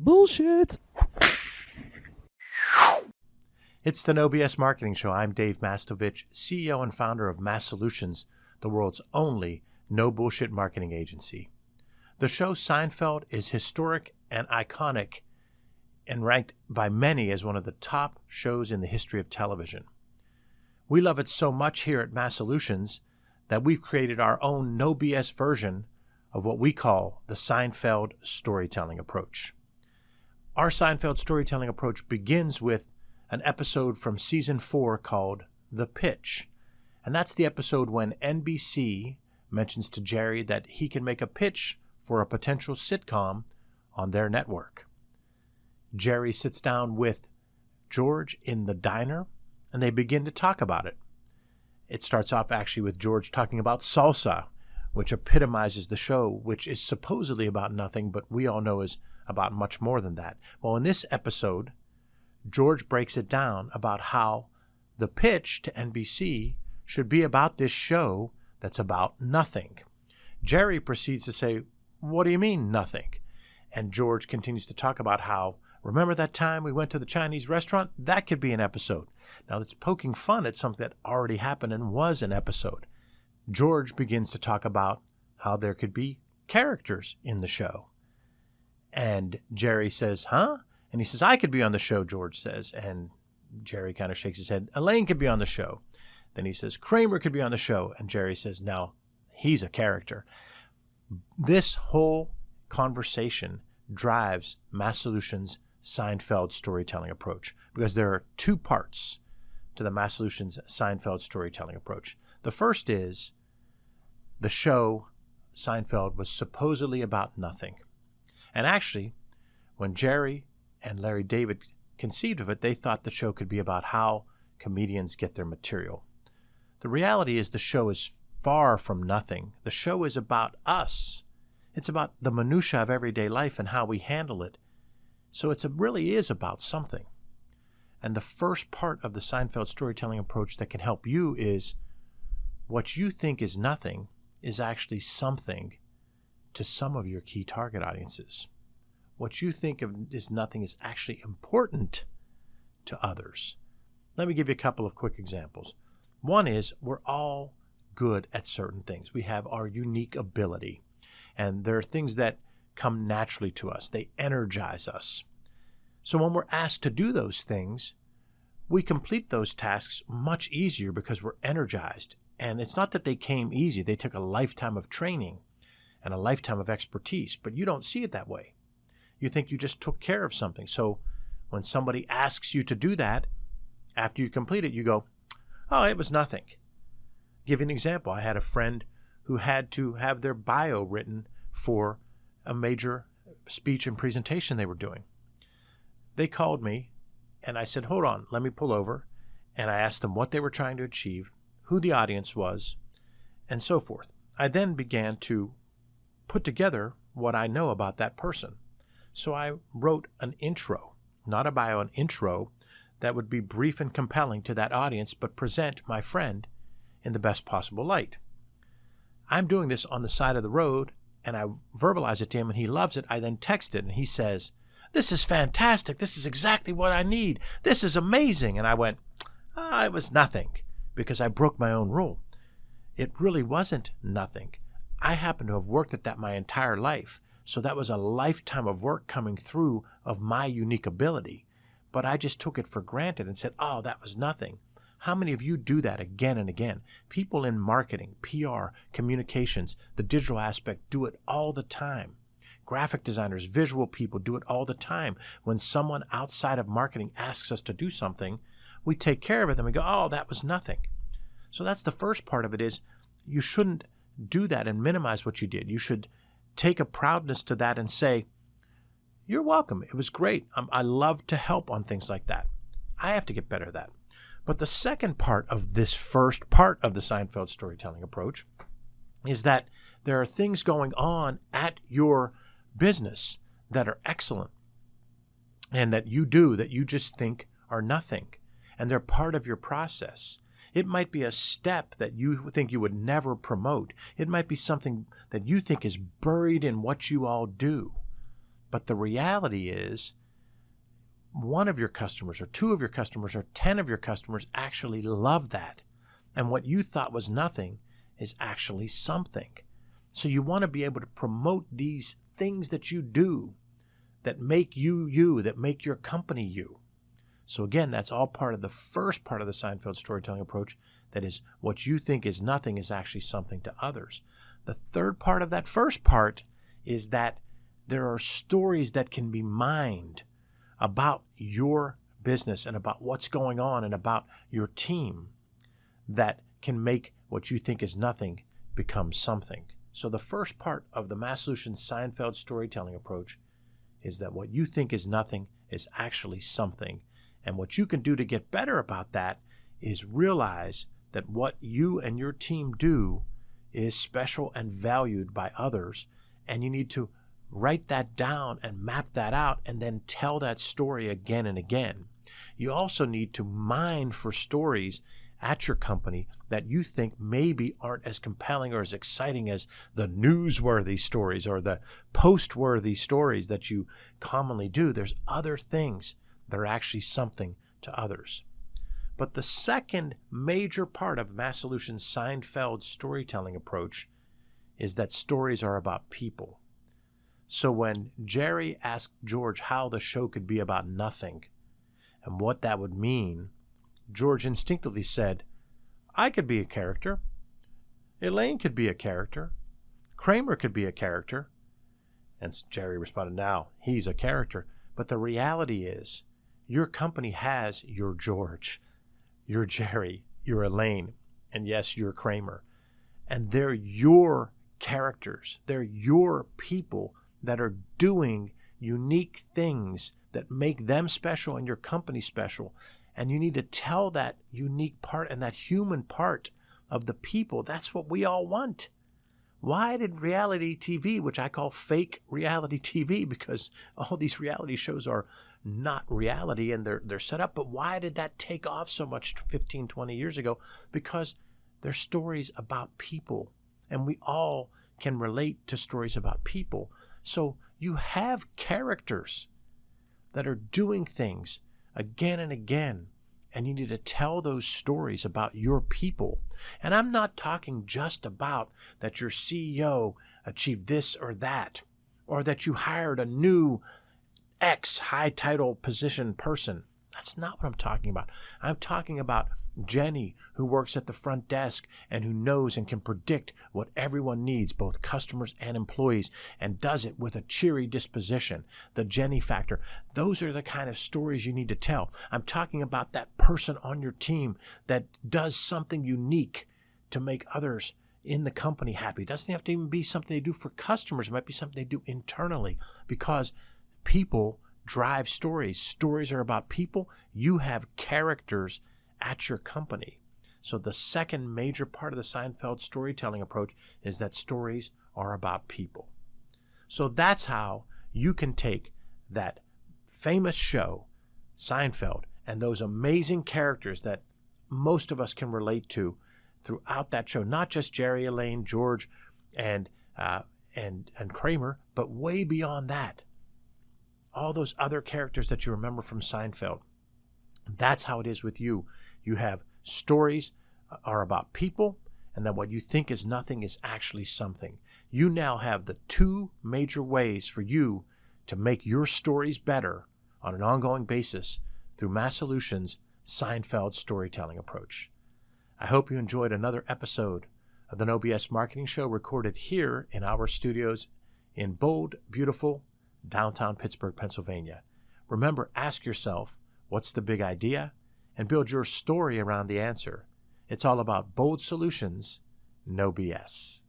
Bullshit. It's the No BS Marketing Show. I'm Dave Mastovich, CEO and founder of Massolutions, the world's only no bullshit marketing agency. The show Seinfeld is historic and iconic and ranked by many as one of the top shows in the history of television. We love it so much here at Massolutions that we've created our own no BS version of what we call the Seinfeld Storytelling Approach. Our Seinfeld Storytelling Approach begins with an episode from season 4 called The Pitch. And that's the episode when NBC mentions to Jerry that he can make a pitch for a potential sitcom on their network. Jerry sits down with George in the diner, and they begin to talk about it. It starts off actually with George talking about salsa, which epitomizes the show, which is supposedly about nothing, but we all know is about much more than that. Well, in this episode, George breaks it down about how the pitch to NBC should be about this show that's about nothing. Jerry proceeds to say, "What do you mean, nothing?" And George continues to talk about how, remember that time we went to the Chinese restaurant? That could be an episode. Now, it's poking fun at something that already happened and was an episode. George begins to talk about how there could be characters in the show. And Jerry says, "Huh?" And he says, "I could be on the show," George says. And Jerry kind of shakes his head. "Elaine could be on the show." Then he says, "Kramer could be on the show." And Jerry says, "Now, he's a character." This whole conversation drives Massolutions' Seinfeld Storytelling Approach because there are two parts to the Massolutions Seinfeld Storytelling Approach. The first is the show Seinfeld was supposedly about nothing. And actually, when Jerry and Larry David conceived of it, they thought the show could be about how comedians get their material. The reality is the show is far from nothing. The show is about us. It's about the minutia of everyday life and how we handle it. So it really is about something. And the first part of the Seinfeld Storytelling Approach that can help you is what you think is nothing is actually something to some of your key target audiences. What you think of is nothing is actually important to others. Let me give you a couple of quick examples. One is we're all good at certain things. We have our unique ability, and there are things that come naturally to us. They energize us. So when we're asked to do those things, we complete those tasks much easier because we're energized. And it's not that they came easy. They took a lifetime of training and a lifetime of expertise, but you don't see it that way. You think you just took care of something. So when somebody asks you to do that, after you complete it, you go, "Oh, it was nothing." Give you an example. I had a friend who had to have their bio written for a major speech and presentation they were doing. They called me, and I said, "Hold on, let me pull over." And I asked them what they were trying to achieve, who the audience was, and so forth. I then began to put together what I know about that person. So I wrote an intro, not a bio, an intro that would be brief and compelling to that audience, but present my friend in the best possible light. I'm doing this on the side of the road, and I verbalize it to him, and he loves it. I then text it, and he says, "This is fantastic. This is exactly what I need. This is amazing." And I went, it was nothing, because I broke my own rule. It really wasn't nothing. I happen to have worked at that my entire life. So that was a lifetime of work coming through of my unique ability. But I just took it for granted and said, "Oh, that was nothing." How many of you do that again and again? People in marketing, PR, communications, the digital aspect do it all the time. Graphic designers, visual people do it all the time. When someone outside of marketing asks us to do something, we take care of it and we go, "Oh, that was nothing." So that's the first part of it is you shouldn't do that and minimize what you did. You should take a proudness to that and say, "You're welcome. It was great. I love to help on things like that." I have to get better at that. But the second part of this first part of the Seinfeld Storytelling Approach is that there are things going on at your business that are excellent and that you do that you just think are nothing, and they're part of your process. It might be a step that you think you would never promote. It might be something that you think is buried in what you all do. But the reality is, one of your customers or two of your customers or 10 of your customers actually love that. And what you thought was nothing is actually something. So you want to be able to promote these things that you do that make you you, that make your company you. So again, that's all part of the first part of the Seinfeld storytelling approach. That is, what you think is nothing is actually something to others. The third part of that first part is that there are stories that can be mined about your business and about what's going on and about your team that can make what you think is nothing become something. So the first part of the Massolutions Seinfeld storytelling approach is that what you think is nothing is actually something. And what you can do to get better about that is realize that what you and your team do is special and valued by others. And you need to write that down and map that out and then tell that story again and again. You also need to mine for stories at your company that you think maybe aren't as compelling or as exciting as the newsworthy stories or the post-worthy stories that you commonly do. There's other things that are actually something to others. But the second major part of Massolutions' Seinfeld storytelling approach is that stories are about people. So when Jerry asked George how the show could be about nothing and what that would mean, George instinctively said, I could be a character. Elaine could be a character. Kramer could be a character. And Jerry responded, now, he's a character. But the reality is, your company has your George, your Jerry, your Elaine, and yes, your Kramer. And they're your characters. They're your people that are doing unique things that make them special and your company special. And you need to tell that unique part and that human part of the people. That's what we all want. Why did reality TV, which I call fake reality TV, because all these reality shows are not reality and they're set up, but why did that take off so much 15, 20 years ago? Because they're stories about people, and we all can relate to stories about people. So you have characters that are doing things again and again, and you need to tell those stories about your people. And I'm not talking just about that your CEO achieved this or that, or that you hired a new X high title position person. That's not what I'm talking about. I'm talking about Jenny, who works at the front desk and who knows and can predict what everyone needs, both customers and employees, and does it with a cheery disposition. The Jenny factor. Those are the kind of stories you need to tell. I'm talking about that person on your team that does something unique to make others in the company happy. It doesn't have to even be something they do for customers. It might be something they do internally, because people drive stories. Stories are about people. You have characters at your company. So the second major part of the Seinfeld storytelling approach is that stories are about people. So that's how you can take that famous show, Seinfeld, and those amazing characters that most of us can relate to throughout that show. Not just Jerry, Elaine, George, and Kramer, but way beyond that. All those other characters that you remember from Seinfeld. That's how it is with you. You have stories are about people, and that what you think is nothing is actually something. You now have the two major ways for you to make your stories better on an ongoing basis through Massolutions' Seinfeld storytelling approach. I hope you enjoyed another episode of the NoBS Marketing Show, recorded here in our studios in bold, beautiful downtown Pittsburgh, Pennsylvania. Remember, ask yourself, what's the big idea? And build your story around the answer. It's all about bold solutions, no BS.